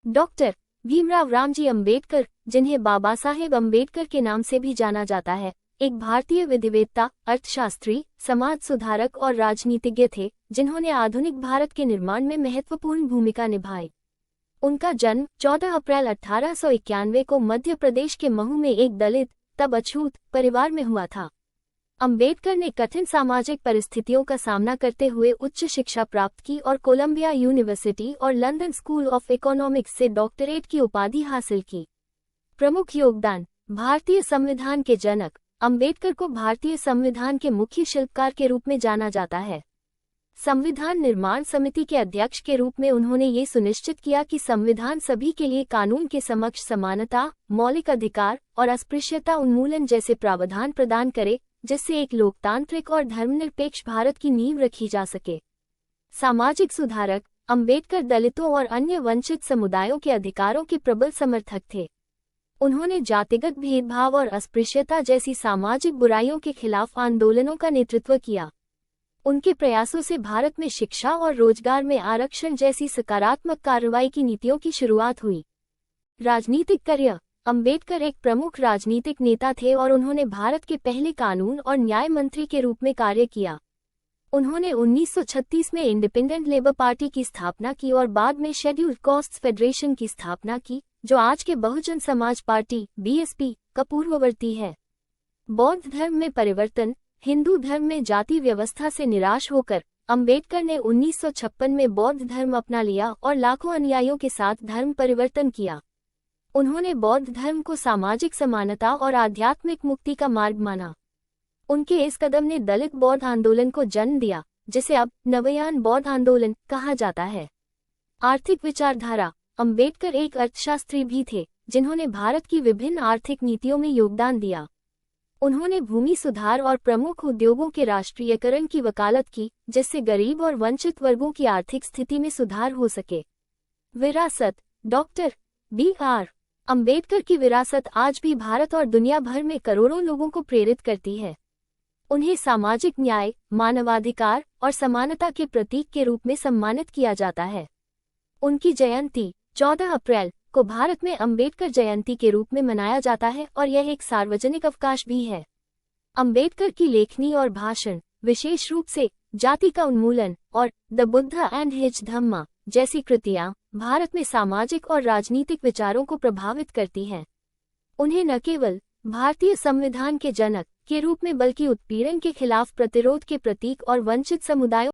Doctor Bhimrao Ramji Ambedkar, जिन्हें बाबा साहेब अंबेडकर के नाम से भी जाना जाता है, एक भारतीय विधिवेत्ता, अर्थशास्त्री, समाज सुधारक और राजनीतिज्ञ थे, जिन्होंने आधुनिक भारत के निर्माण में महत्वपूर्ण भूमिका निभाई। उनका जन्म 14 अप्रैल 1891 को मध्य प्रदेश के महू में एक दलित, तब अछूत, परिवार में हुआ था। अंबेडकर ने कठिन सामाजिक परिस्थितियों का सामना करते हुए उच्च शिक्षा प्राप्त की और कोलंबिया यूनिवर्सिटी और लंदन स्कूल ऑफ इकोनॉमिक्स से डॉक्टरेट की उपाधि हासिल की। प्रमुख योगदान। भारतीय संविधान के जनक। अंबेडकर को भारतीय संविधान के मुख्य शिल्पकार के रूप में जाना जाता है। संविधान निर्माण समिति के अध्यक्ष के रूप में उन्होंने ये सुनिश्चित किया कि संविधान सभी के लिए कानून के समक्ष समानता, मौलिक अधिकार और अस्पृश्यता उन्मूलन जैसे प्रावधान प्रदान करे, जिससे एक लोकतांत्रिक और धर्मनिरपेक्ष भारत की नींव रखी जा सके। सामाजिक सुधारक। अंबेडकर दलितों और अन्य वंचित समुदायों के अधिकारों के प्रबल समर्थक थे। उन्होंने जातिगत भेदभाव और अस्पृश्यता जैसी सामाजिक बुराइयों के खिलाफ आंदोलनों का नेतृत्व किया। उनके प्रयासों से भारत में शिक्षा और रोजगार में आरक्षण जैसी सकारात्मक कार्रवाई की नीतियों की शुरुआत हुई। राजनीतिक करियर। अंबेडकर एक प्रमुख राजनीतिक नेता थे और उन्होंने भारत के पहले कानून और न्याय मंत्री के रूप में कार्य किया। उन्होंने 1936 में इंडिपेंडेंट लेबर पार्टी की स्थापना की और बाद में शेड्यूल्ड कास्ट्स फेडरेशन की स्थापना की, जो आज के बहुजन समाज पार्टी (बीएसपी) का पूर्ववर्ती है। बौद्ध धर्म में परिवर्तन। हिंदू धर्म में जाति व्यवस्था से निराश होकर अंबेडकर ने 1956 में बौद्ध धर्म अपना लिया और लाखों अनुयायियों के साथ धर्म परिवर्तन किया। उन्होंने बौद्ध धर्म को सामाजिक समानता और आध्यात्मिक मुक्ति का मार्ग माना। उनके इस कदम ने दलित बौद्ध आंदोलन को जन्म दिया, जिसे अब नवयान बौद्ध आंदोलन कहा जाता है। आर्थिक विचारधारा। अंबेडकर एक अर्थशास्त्री भी थे, जिन्होंने भारत की विभिन्न आर्थिक नीतियों में योगदान दिया। उन्होंने भूमि सुधार और प्रमुख उद्योगों के राष्ट्रीयकरण की वकालत की, जिससे गरीब और वंचित वर्गों की आर्थिक स्थिति में सुधार हो सके। विरासत। Doctor B R. अंबेडकर की विरासत आज भी भारत और दुनिया भर में करोड़ों लोगों को प्रेरित करती है। उन्हें सामाजिक न्याय, मानवाधिकार और समानता के प्रतीक के रूप में सम्मानित किया जाता है। उनकी जयंती 14 अप्रैल को भारत में अंबेडकर जयंती के रूप में मनाया जाता है और यह एक सार्वजनिक अवकाश भी है। अंबेडकर की लेखनी और भाषण, विशेष रूप से जाति का उन्मूलन और द बुद्ध एंड हिज धम्मा जैसी कृतियां, भारत में सामाजिक और राजनीतिक विचारों को प्रभावित करती हैं। उन्हें न केवल भारतीय संविधान के जनक के रूप में बल्कि उत्पीड़न के खिलाफ प्रतिरोध के प्रतीक और वंचित समुदायों